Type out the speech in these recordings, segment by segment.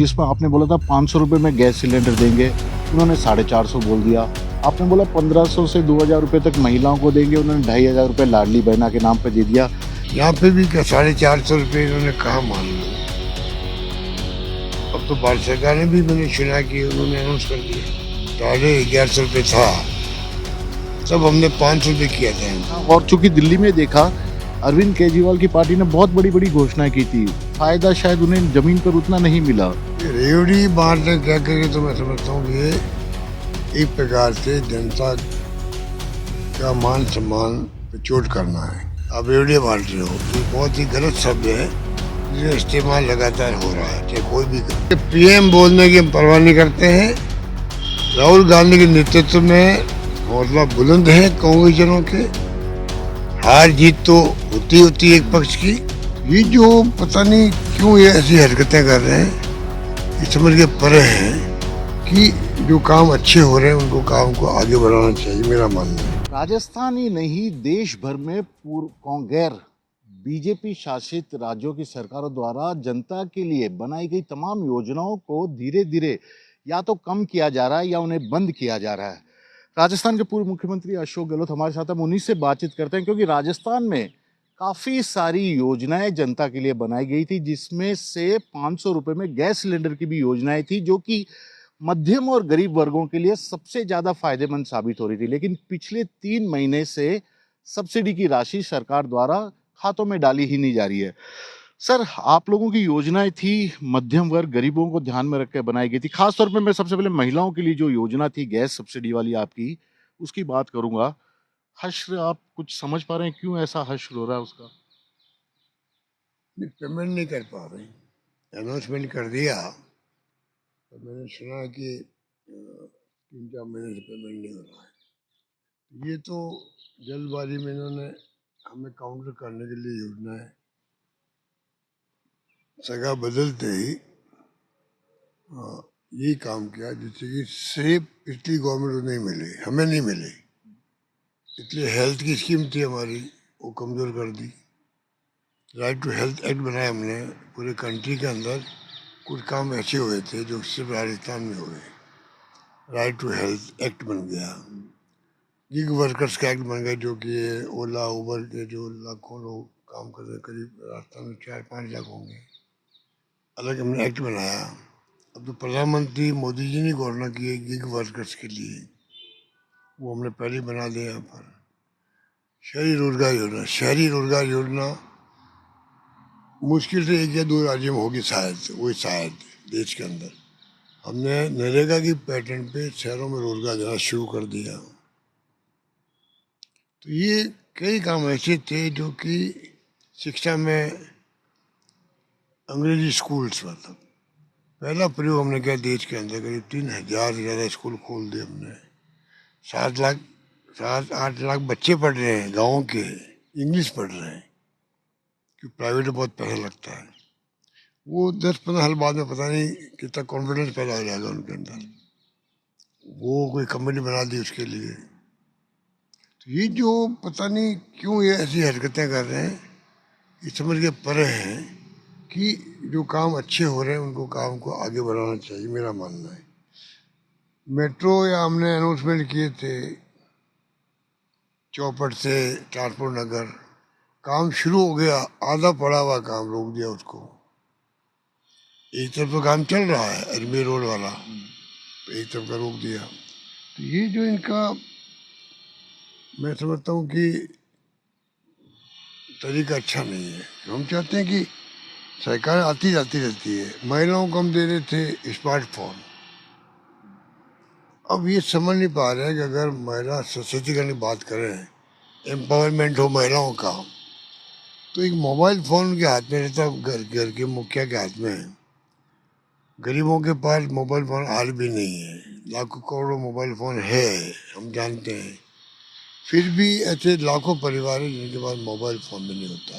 जिसमें आपने बोला था 500 रुपये में गैस सिलेंडर देंगे, उन्होंने 450 बोल दिया। आपने बोला 1500 से 2000 रुपये तक महिलाओं को देंगे, उन्होंने 2500 रुपये लाडली बहना के नाम पे दे दिया। यहाँ पे भी क्या 450 रुपये इन्होंने कहा मान लो। अब तो भारत सरकार ने भी मैंने सुना कि उन्होंने अनाउंस कर दिया 1150 रुपये था, तब हमने 500 रुपये किया था। और चूंकि दिल्ली में देखा, अरविंद केजरीवाल की पार्टी ने बहुत बड़ी बड़ी घोषणाएं की थी, फायदा शायद उन्हें जमीन पर उतना नहीं मिला। रेवड़ी बांटने क्या करेंगे तो मैं समझता हूँ ये एक प्रकार से जनता का मान सम्मान पे चोट करना है। आप रेवड़ी बांट रहे हो, ये बहुत ही गलत शब्द है जिसका इस्तेमाल लगातार हो रहा है, चाहे कोई भी करे। पीएम बोलने की हम परवाह नहीं करते हैं। राहुल गांधी के नेतृत्व में हौसला बुलंद है कांग्रेस जनों के। हार जीत तो होती होती एक पक्ष की। ये जो पता नहीं क्यों ये ऐसी हरकतें कर रहे हैं, ये समझ के परे हैं कि जो काम अच्छे हो रहे हैं उनको काम को आगे बढ़ाना चाहिए, मेरा मानना है। राजस्थान ही नहीं, देश भर में गैर बीजेपी शासित राज्यों की सरकारों द्वारा जनता के लिए बनाई गई तमाम योजनाओं को धीरे धीरे या तो कम किया जा रहा है या उन्हें बंद किया जा रहा है। राजस्थान के पूर्व मुख्यमंत्री अशोक गहलोत हमारे साथ, हम उन्हीं से बातचीत करते हैं, क्योंकि राजस्थान में काफी सारी योजनाएं जनता के लिए बनाई गई थी, जिसमें से 500 रुपए में गैस सिलेंडर की भी योजनाएं थी, जो कि मध्यम और गरीब वर्गों के लिए सबसे ज्यादा फायदेमंद साबित हो रही थी। लेकिन पिछले 3 महीने से सब्सिडी की राशि सरकार द्वारा खातों में डाली ही नहीं जा रही है। सर, आप लोगों की योजनाएं थी, मध्यम वर्ग गरीबों को ध्यान में रखकर बनाई गई थी। खासतौर पे मैं सबसे पहले महिलाओं के लिए जो योजना थी गैस सब्सिडी वाली आपकी, उसकी बात करूंगा। हश्र, आप कुछ समझ पा रहे हैं क्यों ऐसा हश्र हो रहा है उसका? पेमेंट नहीं कर पा रहे, अनाउंसमेंट कर दिया तो मैंने सुना कि 3-4 महीने से पेमेंट नहीं हो रहा है। ये तो जल्दबाजी में इन्होंने हमें काउंटर करने के लिए योजना है। सगा बदलते ही ये काम किया जिससे कि सिर्फ पिछली गवर्नमेंट को नहीं मिले, हमें नहीं मिले। इसलिए हेल्थ की स्कीम थी हमारी, वो कमजोर कर दी। राइट टू हेल्थ एक्ट बनाया हमने पूरे कंट्री के अंदर। कुछ काम ऐसे हुए थे जो सिर्फ राजस्थान में हुए। राइट टू हेल्थ एक्ट बन गया। गिग वर्कर्स का एक्ट बन गया, जो कि ओला उबर के जो लाखों लोग काम कर रहे, करीब राजस्थान में 4-5 लाख होंगे, अलग हमने एक्ट बनाया। अब तो प्रधानमंत्री मोदी जी ने घोषणा की है गिग वर्कर्स के लिए, वो हमने पहले ही बना दिया यहाँ पर। शहरी रोजगार योजना मुश्किल से 1 या 2 राज्यों में होगी शायद, वही शायद देश के अंदर। हमने नरेगा की पैटर्न पे शहरों में रोजगार देना शुरू कर दिया। तो ये कई काम ऐसे थे जो कि शिक्षा में अंग्रेजी स्कूल्स, मतलब पहला प्रयोग हमने किया देश के अंदर। करीब 3000 से ज़्यादा स्कूल खोल दिए हमने। 7-8 लाख बच्चे पढ़ रहे हैं गाँव के, इंग्लिश पढ़ रहे हैं, क्योंकि प्राइवेट में बहुत पैसा लगता है। वो 10-15 साल बाद में पता नहीं कितना कॉन्फिडेंस पैदा हो जाएगा उनके अंदर, वो कोई कंपनी बना दी उसके लिए। तो ये जो पता नहीं क्यों ये ऐसी हरकतें कर रहे हैं, ये समझ के परे हैं कि जो काम अच्छे हो रहे हैं उनको काम को आगे बढ़ाना चाहिए, मेरा मानना है। मेट्रो या हमने अनाउंसमेंट किए थे चौपट से ट्रांसपोर्ट नगर, काम शुरू हो गया, आधा पड़ा हुआ काम रोक दिया उसको। एक तरफ तो काम चल रहा है अजमेर रोड वाला, एक तरफ का रोक दिया। तो ये जो इनका, मैं समझता हूँ कि तरीका अच्छा नहीं है। हम चाहते हैं कि सरकार आती जाती रहती है। महिलाओं को हम दे रहे थे स्मार्टफोन। अब ये समझ नहीं पा रहे हैं कि अगर महिला सशक्तिकरण की बात करें, एम्पावरमेंट हो महिलाओं का, तो एक मोबाइल फोन उनके हाथ में रहता, घर के मुखिया के हाथ में है। गरीबों के पास मोबाइल फोन हाल भी नहीं है। लाखों करोड़ों मोबाइल फोन है, हम जानते हैं, फिर भी ऐसे लाखों परिवार हैं जिनके पास मोबाइल फोन भी नहीं होता,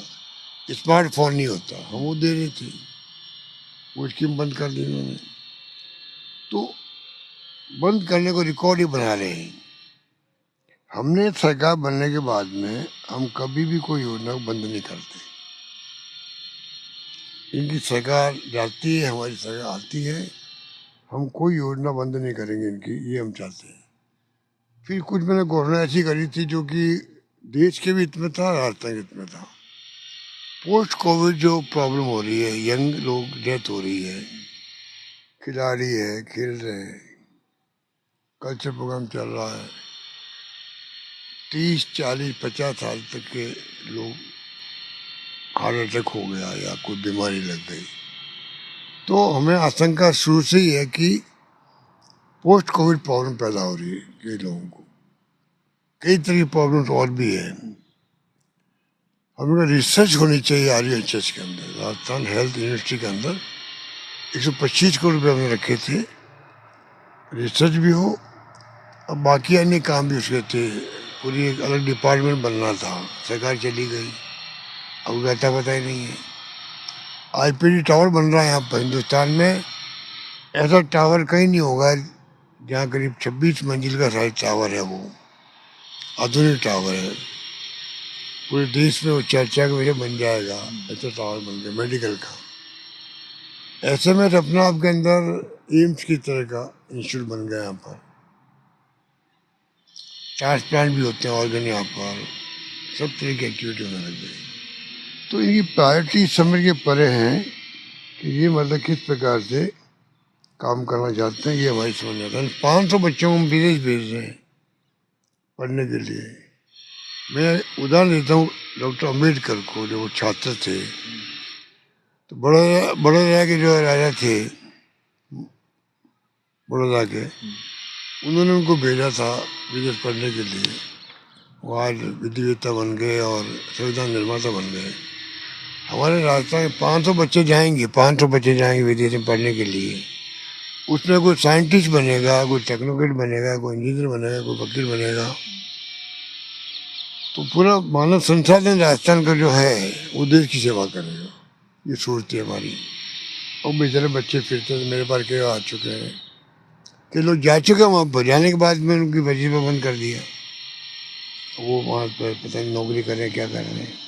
स्मार्टफोन नहीं होता। हम वो दे रहे थे, वो स्कीम बंद कर दी उन्होंने। तो बंद करने को रिकॉर्ड ही बना रहे हैं। हमने सरकार बनने के बाद में हम कभी भी कोई योजना को बंद नहीं करते। इनकी सरकार जाती है, हमारी सरकार आती है, हम कोई योजना बंद नहीं करेंगे इनकी, ये हम चाहते हैं। फिर कुछ मैंने घोषणा ऐसी करी थी जो कि देश के भी हित में था, राजस्थान के हित में था। पोस्ट कोविड जो प्रॉब्लम हो रही है, यंग लोग डेथ हो रही है, खिलाड़ी है खेल रहे हैं, कल्चर प्रोग्राम चल रहा है, 30, 40, 50 साल तक के लोग हार्ट अटैक हो गया या कोई बीमारी लग गई, तो हमें आशंका शुरू से ही है कि पोस्ट कोविड प्रॉब्लम पैदा हो रही है कई लोगों को। कई तरह की प्रॉब्लम्स और भी है। हमें रिसर्च होनी चाहिए RUHS के अंदर, राजस्थान हेल्थ यूनिवर्सिटी के अंदर 125 करोड़ रुपये हमने रखे थे, रिसर्च भी हो और बाकी अन्य काम भी उसके थे। पूरी एक अलग डिपार्टमेंट बनना था, सरकार चली गई, अब कहता पता ही नहीं है। IPD टावर बन रहा है यहाँ पर हिंदुस्तान में, ऐसा टावर कहीं नहीं होगा जहाँ करीब 26 मंजिल का साइज टावर है, वो आधुनिक टावर है। पूरे देश में वो चर्चा की वजह बन जाएगा, ऐसा टावर बन गया मेडिकल का। ऐसे में रत्ना आपके अंदर एम्स की तरह का इंस्टीट्यूट बन गया यहाँ पर, ट्रांसप्लांट भी होते हैं ऑर्गन यहाँ पर, सब तरह की एक्टिविटी होने लग गई। तो इनकी प्रायोरिटी समझ के परे हैं कि ये मतलब किस प्रकार से काम करना चाहते हैं, ये हमारी समझ में आता है। 500 बच्चों को हम विदेश भेज रहे हैं पढ़ने के लिए। मैं उदाहरण देता हूँ डॉक्टर अम्बेडकर को, जो वो छात्र थे, तो बड़ौदा के जो राजा थे, बड़ौदा के, उन्होंने उनको भेजा था विदेश पढ़ने के लिए। वो आज विधिवेत्ता बन गए और संविधान निर्माता बन गए। हमारे राजस्थान में 500 बच्चे जाएंगे, 500 बच्चे जाएंगे विदेश में पढ़ने के लिए। उसमें कोई साइंटिस्ट बनेगा, कोई टेक्नोक्रेट बनेगा, कोई इंजीनियर बनेगा, कोई वकील बनेगा। तो पूरा मानव संसाधन राजस्थान का जो है वो देश की सेवा करेगा, ये सोचती है हमारी। और बेचारे बच्चे फिरते तो मेरे पास के आ चुके हैं, कि लोग जा चुके हैं वहाँ पर। जाने के बाद में उनकी वजीफा बंद कर दिया, वो वहाँ पर पता नहीं नौकरी कर रहे हैं क्या कर रहे हैं।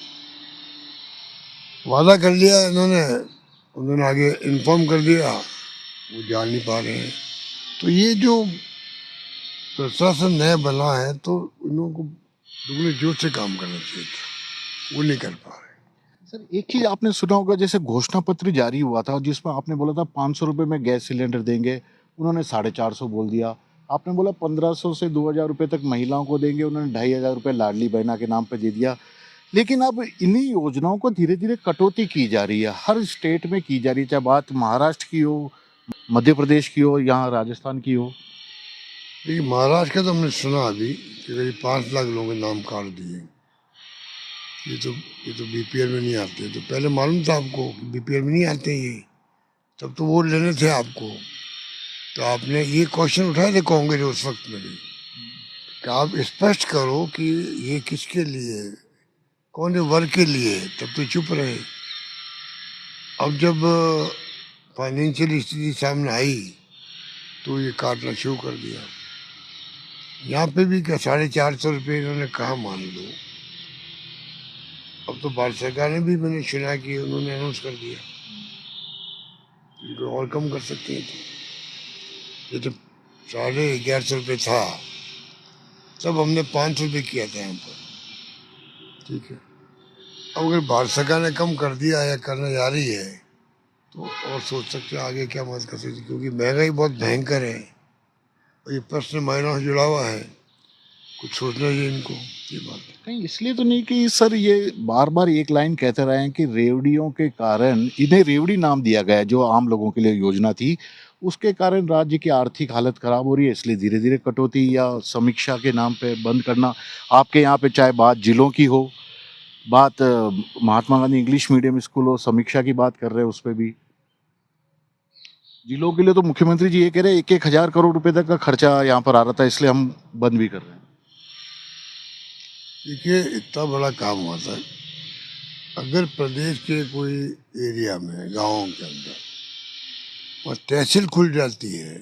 वादा कर लिया उन्होंने आगे इन्फॉर्म कर दिया, वो जा नहीं पा रहे हैं। तो ये जो प्रशासन नया बना है, तो इन लोगों को दुगने जोर से काम करना चाहिए था, वो नहीं कर पा रहे। सर एक चीज आपने सुना होगा, जैसे घोषणा पत्र जारी हुआ था जिसमें आपने बोला था 500 रुपये में गैस सिलेंडर देंगे, उन्होंने 450 बोल दिया। आपने बोला 1500 से 2000 रुपये तक महिलाओं को देंगे, उन्होंने 2500 रुपये लाडली बहना के नाम पे दे दिया। लेकिन अब इन्हीं योजनाओं को धीरे धीरे कटौती की जा रही है, हर स्टेट में की जा रही है, चाहे बात महाराष्ट्र की हो, मध्य प्रदेश की हो, यहाँ राजस्थान की हो। देखिए महाराष्ट्र का तो हमने सुना अभी कि करीब 5 लाख लोगों के नाम काट दिए। ये तो BPL में नहीं आते। तो पहले मालूम था आपको कि BPL में नहीं आते ये, तब तो वोट लेने थे आपको। तो आपने ये क्वेश्चन उठाए थे कांग्रेस उस वक्त में भी, कि आप स्पष्ट करो कि ये किसके लिए, कौन से वर्ग के लिए। तब तो चुप रहे। अब जब फाइनेंशियल स्थिति सामने आई तो ये काटना शुरू कर दिया। यहाँ पे भी क्या 450 रुपये इन्होंने कहा मान लो। अब तो भारत सरकार ने भी, मैंने सुना कि उन्होंने अनाउंस कर दिया इनको और कम कर सकते हैं। तो ये तो 1150 रुपये था, तब हमने 500 रुपये किया था यहाँ पर, ठीक है। अब अगर भारत सरकार ने कम कर दिया या करने जा रही है, तो और सोच सकते हैं आगे क्या मदद कर सकते, क्योंकि महंगाई बहुत भयंकर है और ये प्रश्न महिलाओं से जुड़ा हुआ है। कुछ सोचना चाहिए इनको, ये बात है। कहीं इसलिए तो नहीं कि सर ये बार बार एक लाइन कहते रहे हैं कि रेवड़ियों के कारण, इन्हें रेवड़ी नाम दिया गया है जो आम लोगों के लिए योजना थी, उसके कारण राज्य की आर्थिक हालत खराब हो रही है, इसलिए धीरे धीरे कटौती या समीक्षा के नाम पे बंद करना। आपके यहाँ पे चाहे बात जिलों की हो, बात Mahatma Gandhi English medium school हो, समीक्षा की बात कर रहे हैं उस पर भी। जिलों के लिए तो मुख्यमंत्री जी ये कह रहे हैं 1-1 हजार करोड़ रुपए तक का खर्चा यहाँ पर आ रहा था, इसलिए हम बंद भी कर रहे हैं। देखिए इतना बड़ा काम हुआ था, अगर प्रदेश के कोई एरिया में, गाँव के अंदर वहाँ तहसील खुल जाती है,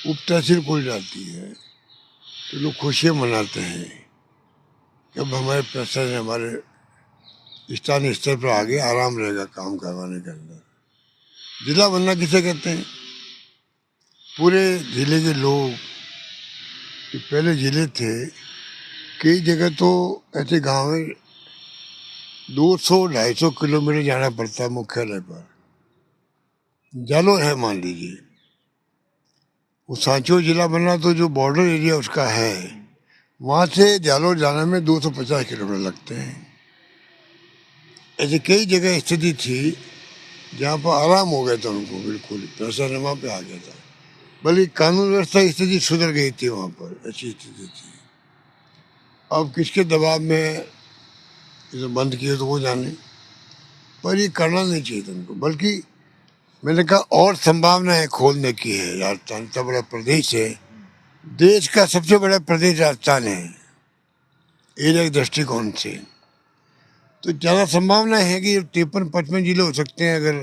उप तहसील खुल जाती है, तो लोग खुशियाँ मनाते हैं कि अब हमारे प्रशासन, हमारे स्थानीय स्तर पर आगे आराम रहेगा काम करवाने के अंदर। जिला बनना किसे कहते हैं? पूरे जिले के लोग, कि पहले जिले थे, कई जगह तो ऐसे गांव है 200-250 किलोमीटर जाना पड़ता है मुख्यालय पर। जालोर है मान लीजिए, वो सांचौर जिला बना तो जो बॉर्डर एरिया उसका है, वहां से जालोर जाने में 250 किलोमीटर लगते हैं। ऐसे कई जगह स्थिति थी जहाँ पर आराम हो गया था उनको, बिल्कुल पैसा नमा पे आ गया था, बल्कि कानून व्यवस्था स्थिति सुधर गई थी वहाँ पर, ऐसी स्थिति थी। अब किसके दबाव में इसे बंद किए तो वो जाने, पर ये करना नहीं चाहिए था उनको। बल्कि मैंने कहा और संभावनाएं खोलने की है। राजस्थान इतना बड़ा प्रदेश है, देश का सबसे बड़ा प्रदेश राजस्थान है एरिया के दृष्टिकोण से, तो ज़्यादा संभावना है कि 53-55 जिले हो सकते हैं अगर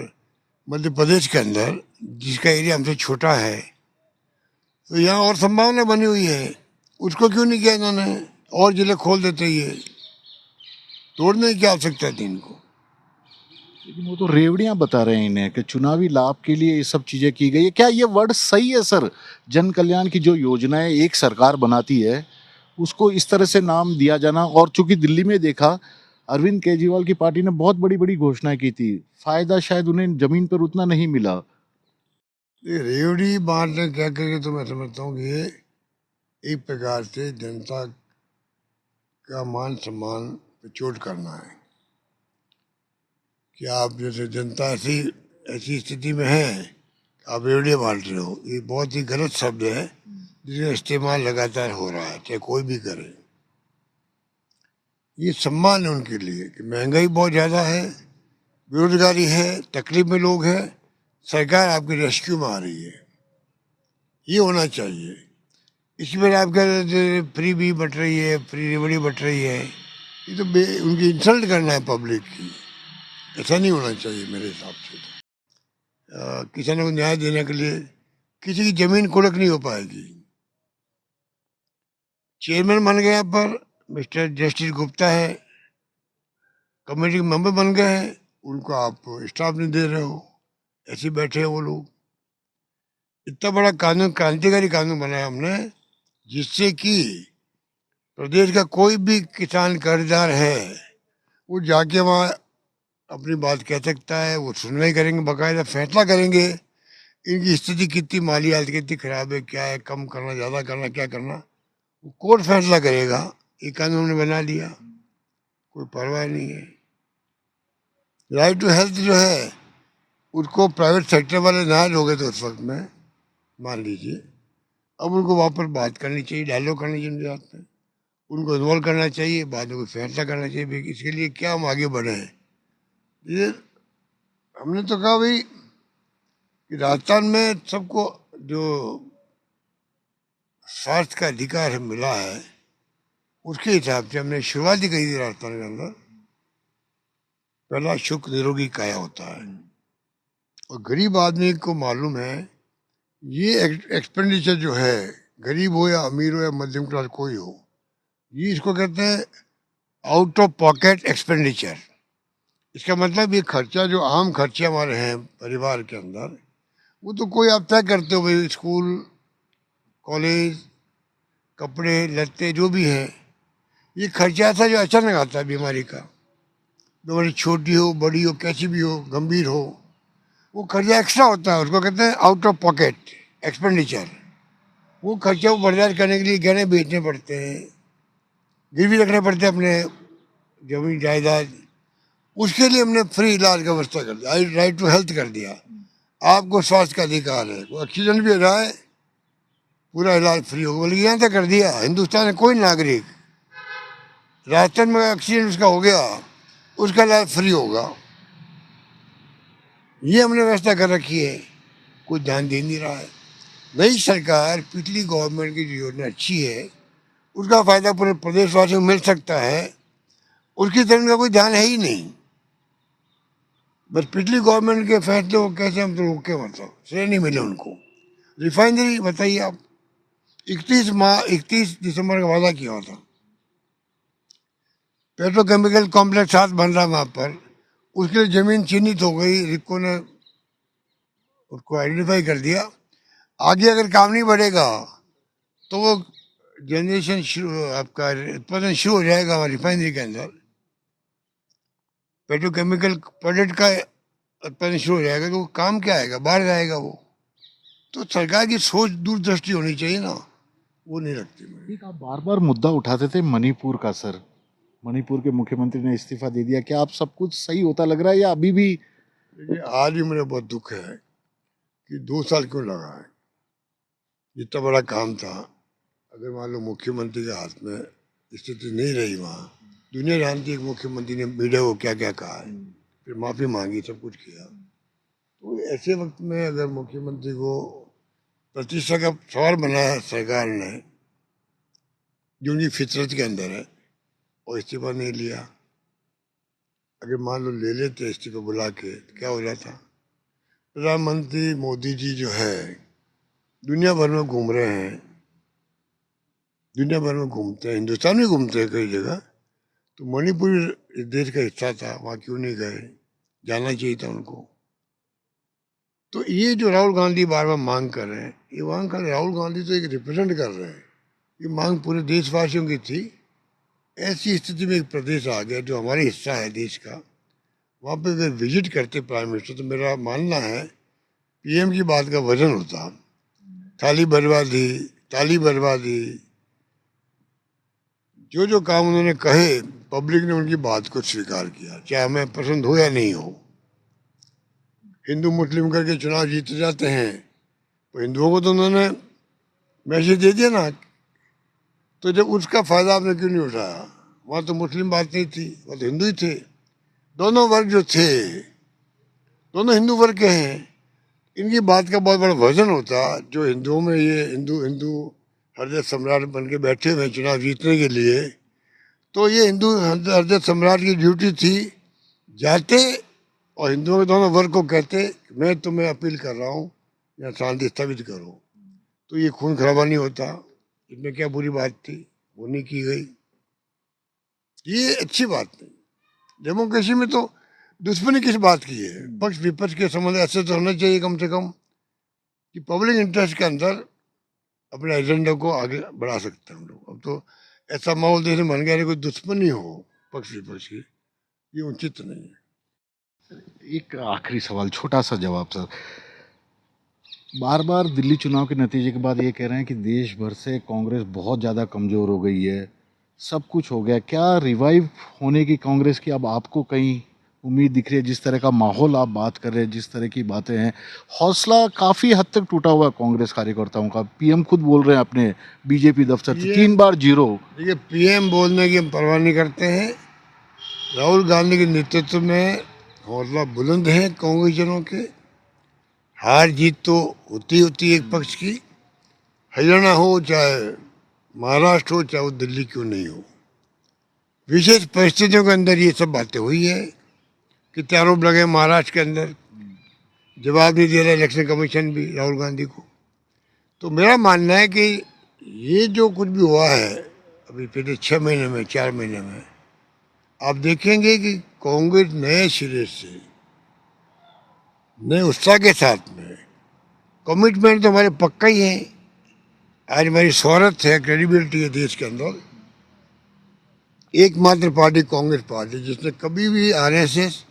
मध्य प्रदेश के अंदर, जिसका एरिया हमसे छोटा है, तो यहाँ और संभावना बनी हुई है। उसको क्यों नहीं किया इन्होंने? और जिले खोल देते, ये तोड़ने की क्या आवश्यकता थी इनको? लेकिन वो तो रेवड़ियां बता रहे हैं इन्हें कि चुनावी लाभ के लिए ये सब चीजें की गई है। क्या ये वर्ड सही है सर? जन कल्याण की जो योजनाएं एक सरकार बनाती है उसको इस तरह से नाम दिया जाना, और चूंकि दिल्ली में देखा अरविंद केजरीवाल की पार्टी ने बहुत बड़ी बड़ी घोषणाएं की थी, फायदा शायद उन्हें जमीन पर उतना नहीं मिला। ये रेवड़ी बांटने क्या करके तो मैं समझता हूँ कि ये एक प्रकार से जनता का मान सम्मान पे चोट करना है। कि आप जैसे जनता ऐसी ऐसी स्थिति में है, आप रेवड़ियाँ बांट रहे हो, ये बहुत ही गलत शब्द है जिसका इस्तेमाल लगातार हो रहा है, चाहे कोई भी करे। ये सम्मान है उनके लिए कि महंगाई बहुत ज़्यादा है, बेरोजगारी है, तकलीफ में लोग हैं, सरकार आपकी रेस्क्यू में आ रही है, ये होना चाहिए। इसी पर आप कह रहे थे फ्री भी बट रही है, फ्री रेवड़ी बट रही है, ये तो उनकी इंसल्ट करना है पब्लिक की। ऐसा नहीं होना चाहिए मेरे हिसाब से। किसानों को न्याय देने के लिए किसी की जमीन कुड़क नहीं हो पाएगी। चेयरमैन बन गया पर मिस्टर जस्टिस गुप्ता है, कमेटी के मेंबर बन गए हैं, उनको आप स्टाफ नहीं दे रहे हो, ऐसे बैठे हैं वो लोग। इतना बड़ा कानून, क्रांतिकारी कानून बनाया हमने, जिससे कि प्रदेश का कोई भी किसान कर्जदार है वो जाके वहाँ अपनी बात कह सकता है, वो सुनवाई करेंगे, बाकायदा फैसला करेंगे इनकी स्थिति कितनी, माली हालत कितनी खराब है, क्या है, कम करना, ज़्यादा करना, क्या करना, वो कोर्ट फैसला करेगा। ये कानून ने बना लिया, कोई परवाह नहीं है। राइट टू हेल्थ जो है उसको प्राइवेट सेक्टर वाले नाराज हो गए थे उस वक्त में, मान लीजिए, अब उनको वापस बात करनी चाहिए, डायलॉग करनी चाहिए उनके साथ में, उनको इन्वॉल्व करना चाहिए, बाद में कोई फैसला करना चाहिए भाई इसके लिए क्या हम आगे बढ़े हैं। ये हमने तो कहा भाई कि राजस्थान में सबको जो स्वास्थ्य का अधिकार मिला है उसके हिसाब से हमने शुरुआत ही कही थी राजस्थान के अंदर, पहला सुख निरोगी काया होता है। और गरीब आदमी को मालूम है ये एक्सपेंडिचर जो है, गरीब हो या अमीर हो या मध्यम क्लास कोई हो, ये इसको कहते हैं आउट ऑफ पॉकेट एक्सपेंडिचर। इसका मतलब ये खर्चा जो आम खर्चे हमारे हैं परिवार के अंदर, वो तो कोई आप तय करते हो भाई, स्कूल, कॉलेज, कपड़े लत्ते जो भी है, ये खर्चा ऐसा जो अचानक आता है बीमारी का, बीमारी छोटी हो बड़ी हो कैसी भी हो, गंभीर हो, वो खर्चा एक्स्ट्रा होता है, उसको कहते हैं आउट ऑफ पॉकेट एक्सपेंडिचर। वो खर्चा को बर्दाश्त करने के लिए गहने बेचने पड़ते हैं, गिरवी रखने पड़ते हैं अपने जमीन जायदाद, उसके लिए हमने फ्री इलाज का व्यवस्था कर दिया, राइट टू हेल्थ कर दिया। आपको स्वास्थ्य का अधिकार है, कोई एक्सीडेंट भी हो रहा है पूरा इलाज फ्री होगा, बोले यहाँ तक कर दिया। हिंदुस्तान में कोई नागरिक, राजस्थान में एक्सीडेंट उसका हो गया, उसका इलाज फ्री होगा, ये हमने व्यवस्था कर रखी है, कोई ध्यान दे नहीं रहा है। नई सरकार, पिछली गवर्नमेंट की जो योजना अच्छी है उसका फायदा पूरे प्रदेशवासियों को मिल सकता है, उसकी तरफ का कोई ध्यान है ही नहीं। बस पिछली गवर्नमेंट के फैसले को कैसे हम तो रोके, मतलब श्रेय नहीं मिले उनको। रिफाइनरी बताइए आप, 31 दिसंबर का वादा किया था, पेट्रोकेमिकल कॉम्प्लेक्स हाथ बन रहा वहाँ पर, उसके लिए जमीन चिन्हित हो गई, रिको ने उसको आइडेंटिफाई कर दिया। आगे अगर काम नहीं बढ़ेगा तो वो जनरेशन शुरू, आपका उत्पादन शुरू हो जाएगा हमारी रिफाइनरी के अंदर, पेट्रोकेमिकल प्रोडक्ट का उत्पादन शुरू हो जाएगा, तो वो काम क्या आएगा, बाहर जाएगा वो। तो सरकार की सोच दूरदृष्टि होनी चाहिए ना, वो नहीं रखती मेरी। एक आप बार बार मुद्दा उठाते थे मणिपुर का सर, मणिपुर के मुख्यमंत्री ने इस्तीफा दे दिया, क्या आप सब कुछ सही होता लग रहा है या अभी भी? देखिए, आज भी मुझे बहुत दुख है कि 2 साल क्यों लगा है। इतना बड़ा काम था, अगर मान लो मुख्यमंत्री के हाथ में स्थिति नहीं रही वहाँ, दुनिया जानती है कि मुख्यमंत्री ने मीडिया को क्या क्या कहा है, फिर माफी मांगी, सब कुछ किया। तो ऐसे वक्त में अगर मुख्यमंत्री को प्रतिष्ठा का सवाल बनाया सरकार ने, जो उनकी फितरत के अंदर है, और इस्तीफा नहीं लिया, अगर मान लो ले लेते इस्तीफा बुला के, तो क्या हो जाता। प्रधानमंत्री मोदी जी जो है दुनिया भर में घूम रहे हैं, दुनिया भर में घूमते हैं, हिंदुस्तान में घूमते हैं कई जगह, तो मणिपुर इस देश का हिस्सा था, वहाँ क्यों नहीं गए, जाना चाहिए था उनको। तो ये जो राहुल गांधी बार बार मांग कर रहे हैं, ये मांग कर राहुल गांधी तो एक रिप्रेजेंट कर रहे हैं, ये मांग पूरे देशवासियों की थी। ऐसी स्थिति में एक प्रदेश आ गया जो हमारे हिस्सा है देश का, वहाँ पे अगर विजिट करते प्राइम मिनिस्टर, तो मेरा मानना है पीएम की बात का वजन होता। थाली बर्बादी, ताली बर्बादी, जो जो काम उन्होंने कहे, पब्लिक ने उनकी बात को स्वीकार किया, चाहे हमें पसंद हो या नहीं हो। हिंदू मुस्लिम करके चुनाव जीते जाते हैं, तो हिंदुओं को तो उन्होंने मैसेज दे दिया ना, तो जब उसका फायदा आपने क्यों नहीं उठाया। वहाँ तो मुस्लिम बात नहीं थी, वहाँ तो हिंदू ही थे। दोनों वर्ग जो थे, दोनों हिंदू वर्ग के हैं, इनकी बात का बहुत बड़ा वजन होता। जो हिंदुओं में ये हिंदू हिंदू हृदय सम्राट बन के बैठे हुए हैं चुनाव जीतने के लिए, तो ये हिंदू हृदय सम्राट की ड्यूटी थी, जाते और हिंदुओं के दोनों वर्ग को कहते मैं तुम्हें अपील कर रहा हूँ या शांति स्थापित करो, तो ये खून खराबा नहीं होता। इसमें क्या बुरी बात थी, वो नहीं की गई, ये अच्छी बात नहीं। डेमोक्रेसी में तो दुश्मनी किस बात की है, पक्ष विपक्ष के संबंध ऐसे तो होना चाहिए कम से कम कि पब्लिक इंटरेस्ट के अंदर अपने एजेंडा को आगे बढ़ा सकते हैं हम लोग। अब तो ऐसा माहौल देश में बन गया है, कोई दुश्मनी हो पक्ष विपक्ष की, ये उचित नहीं है। एक आखिरी सवाल, छोटा सा जवाब सर। बार बार दिल्ली चुनाव के नतीजे के बाद ये कह रहे हैं कि देश भर से कांग्रेस बहुत ज़्यादा कमज़ोर हो गई है, सब कुछ हो गया, क्या रिवाइव होने की कांग्रेस की अब आपको कहीं उम्मीद दिख रही है? जिस तरह का माहौल आप बात कर रहे हैं, जिस तरह की बातें हैं, हौसला काफ़ी हद तक टूटा हुआ है कांग्रेस कार्यकर्ताओं का। पीएम खुद बोल रहे हैं अपने बीजेपी दफ्तर से 3 बार 0। देखिए, पीएम बोलने की हम परवाह नहीं करते हैं। राहुल गांधी के नेतृत्व में हौसला बुलंद है कांग्रेसजनों के। हार जीत तो होती होती है एक पक्ष की, हरियाणा हो चाहे महाराष्ट्र हो चाहे वो दिल्ली क्यों नहीं हो। विशेष परिस्थितियों के अंदर ये सब बातें हुई है कि आरोप लगे महाराष्ट्र के अंदर, जवाब नहीं दे रहा इलेक्शन कमीशन भी राहुल गांधी को। तो मेरा मानना है कि ये जो कुछ भी हुआ है अभी पिछले 6 महीने में, 4 महीने में, आप देखेंगे कि कांग्रेस नए सिरे से, नए उत्साह के साथ में, कमिटमेंट तो हमारे पक्का ही है। आज हमारी शोहरत है, क्रेडिबिलिटी है देश के अंदर। एकमात्र पार्टी कांग्रेस पार्टी जिसने कभी भी आरएसएस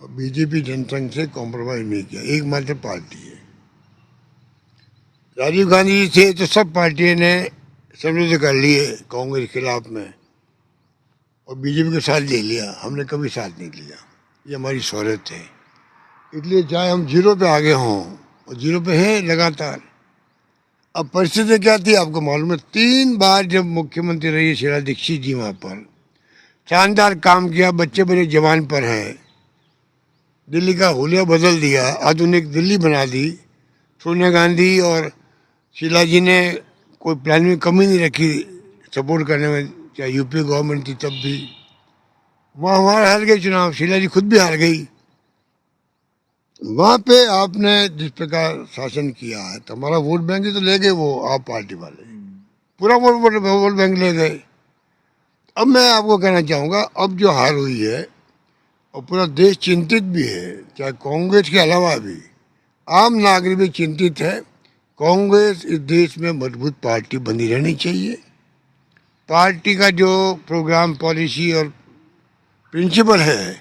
और बीजेपी जनसंघ से कॉम्प्रोमाइज नहीं किया, एकमात्र पार्टी है। राजीव गांधी जी थे तो सब पार्टियों ने समझौते कर लिए कांग्रेस के खिलाफ में और बीजेपी के साथ ले लिया, हमने कभी साथ नहीं लिया। ये हमारी शोहरत है। इसलिए चाहे हम 0 पे आगे हों, और 0 पे हैं लगातार। अब परिस्थिति क्या थी आपको मालूम है, 3 बार जब मुख्यमंत्री रही शीला दीक्षित जी वहाँ पर शानदार काम किया, बच्चे बड़े जवान पर हैं, दिल्ली का हुलिया बदल दिया, आधुनिक दिल्ली बना दी। सोनिया गांधी और शीला जी ने कोई प्लान में कमी नहीं रखी सपोर्ट करने में, चाहे यूपी गवर्नमेंट थी तब भी। वहाँ हमारा हार गए चुनाव, शीला जी खुद भी हार गई। वहाँ पे आपने जिस प्रकार शासन किया है, तो हमारा वोट बैंक ही तो ले गए वो आप पार्टी वाले, पूरा वोट बैंक ले गए। अब मैं आपको कहना चाहूँगा, अब जो हार हुई है और पूरा देश चिंतित भी है, चाहे कांग्रेस के अलावा भी आम नागरिक भी चिंतित है। कांग्रेस इस देश में मजबूत पार्टी बनी रहनी चाहिए। पार्टी का जो प्रोग्राम, पॉलिसी और प्रिंसिपल है,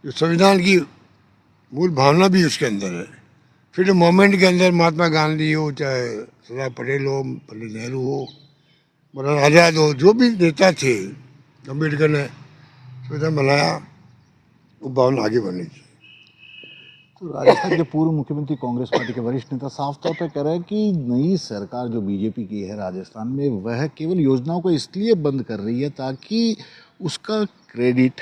जो संविधान की मूल भावना भी उसके अंदर है, फिर मोमेंट के अंदर महात्मा गांधी हो, चाहे सरदार पटेल हो, पंडित नेहरू हो, मौलाना आज़ाद हो, जो भी नेता थे, अम्बेडकर ने संविधान बनाया, वो भावना आगे बढ़नी चाहिए। तो राजस्थान के पूर्व मुख्यमंत्री कांग्रेस पार्टी के वरिष्ठ नेता साफ तौर पर कह रहे हैं कि नई सरकार जो बीजेपी की है राजस्थान में, वह केवल योजनाओं को इसलिए बंद कर रही है ताकि उसका क्रेडिट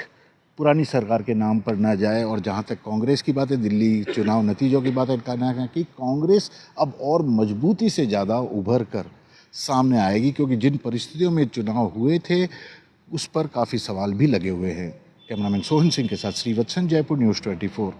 पुरानी सरकार के नाम पर ना जाए। और जहां तक कांग्रेस की बात है, दिल्ली चुनाव नतीजों की बात है, कहना है कि कांग्रेस अब और मजबूती से ज़्यादा उभर कर सामने आएगी, क्योंकि जिन परिस्थितियों में चुनाव हुए थे उस पर काफ़ी सवाल भी लगे हुए हैं। कैमरामैन सोहन सिंह के साथ श्रीवत्सन, जयपुर न्यूज़ 24।